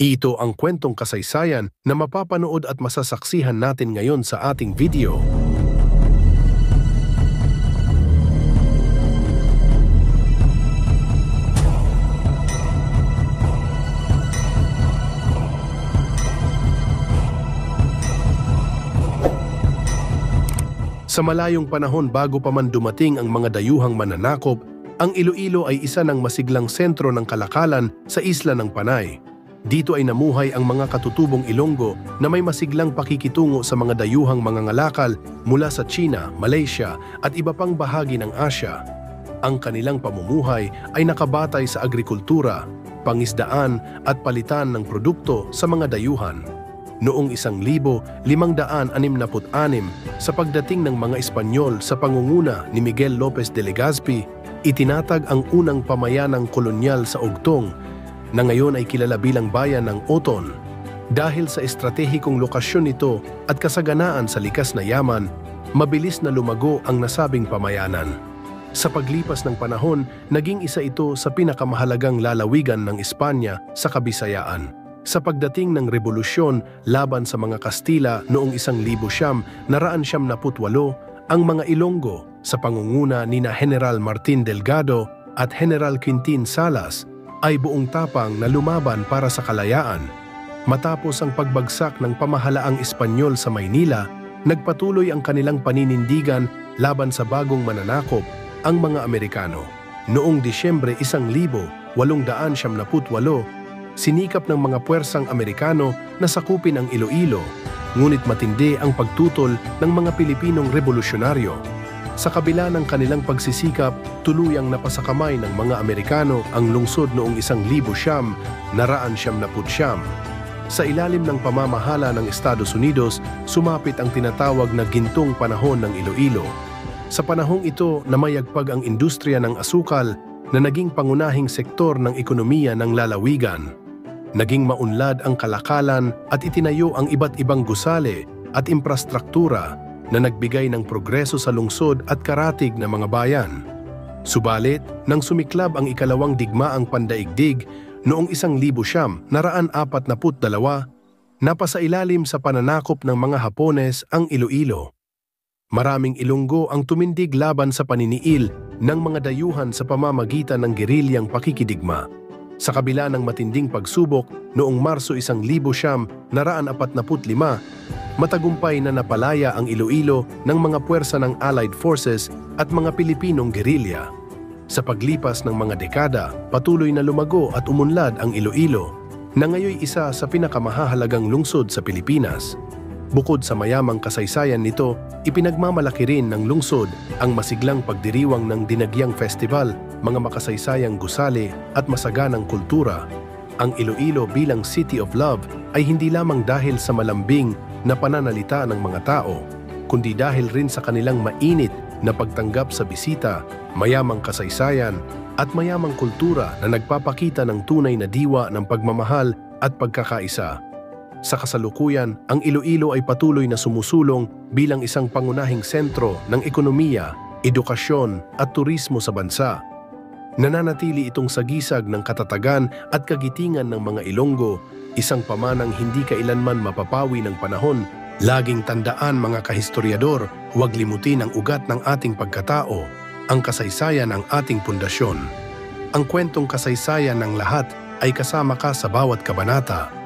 Ito ang kwentong kasaysayan na mapapanood at masasaksihan natin ngayon sa ating video. Sa malayong panahon bago pa man dumating ang mga dayuhang mananakop, ang Iloilo ay isa ng masiglang sentro ng kalakalan sa isla ng Panay. Dito ay namuhay ang mga katutubong Ilonggo na may masiglang pakikitungo sa mga dayuhang mangangalakal mula sa China, Malaysia at iba pang bahagi ng Asya. Ang kanilang pamumuhay ay nakabatay sa agrikultura, pangisdaan at palitan ng produkto sa mga dayuhan. Noong 1566 sa pagdating ng mga Espanyol sa pangunguna ni Miguel Lopez de Legazpi, itinatag ang unang pamayanang kolonyal sa Ugtong na ngayon ay kilala bilang bayan ng Oton. Dahil sa estratehikong lokasyon nito at kasaganaan sa likas na yaman, mabilis na lumago ang nasabing pamayanan. Sa paglipas ng panahon, naging isa ito sa pinakamahalagang lalawigan ng Espanya sa Kabisayaan. Sa pagdating ng rebolusyon laban sa mga Kastila noong 1918, ang mga Ilonggo sa pangunguna nina General Martin Delgado at General Quintin Salas ay buong tapang na lumaban para sa kalayaan. Matapos ang pagbagsak ng pamahalaang Espanyol sa Maynila, nagpatuloy ang kanilang paninindigan laban sa bagong mananakop, ang mga Amerikano. Noong Disyembre 1878, sinikap ng mga puwersang Amerikano na sakupin ang Iloilo, ngunit matindi ang pagtutol ng mga Pilipinong revolusyonaryo. Sa kabila ng kanilang pagsisikap, tuluyang napasakamay ng mga Amerikano ang lungsod noong 1919. Sa ilalim ng pamamahala ng Estados Unidos, sumapit ang tinatawag na gintong panahon ng Iloilo. Sa panahong ito, namayagpag ang industriya ng asukal na naging pangunahing sektor ng ekonomiya ng lalawigan. Naging maunlad ang kalakalan at itinayo ang iba't ibang gusali at infrastruktura na nagbigay ng progreso sa lungsod at karatig ng mga bayan. Subalit, nang sumiklab ang ikalawang digmaang pandaigdig noong 1942, napasailalim sa pananakop ng mga Hapones ang Iloilo. Maraming Ilonggo ang tumindig laban sa paniniil ng mga dayuhan sa pamamagitan ng gerilyang pakikidigma. Sa kabila ng matinding pagsubok, noong Marso 1945, matagumpay na napalaya ang Iloilo ng mga puwersa ng Allied Forces at mga Pilipinong gerilya. Sa paglipas ng mga dekada, patuloy na lumago at umunlad ang Iloilo, na ngayoy isa sa pinakamahalagang lungsod sa Pilipinas. Bukod sa mayamang kasaysayan nito, ipinagmamalaki rin ng lungsod ang masiglang pagdiriwang ng Dinagyang Festival, mga makasaysayang gusali at masaganang kultura. Ang Iloilo bilang City of Love ay hindi lamang dahil sa malambing na pananalita ng mga tao, kundi dahil rin sa kanilang mainit na pagtanggap sa bisita, mayamang kasaysayan at mayamang kultura na nagpapakita ng tunay na diwa ng pagmamahal at pagkakaisa. Sa kasalukuyan, ang Iloilo ay patuloy na sumusulong bilang isang pangunahing sentro ng ekonomiya, edukasyon at turismo sa bansa. Nananatili itong sagisag ng katatagan at kagitingan ng mga Ilonggo, isang pamanang hindi kailanman mapapawi ng panahon. Laging tandaan mga kahistoryador, huwag limutin ang ugat ng ating pagkatao, ang kasaysayan ang ating pundasyon. Ang kwentong kasaysayan ng lahat ay kasama ka sa bawat kabanata.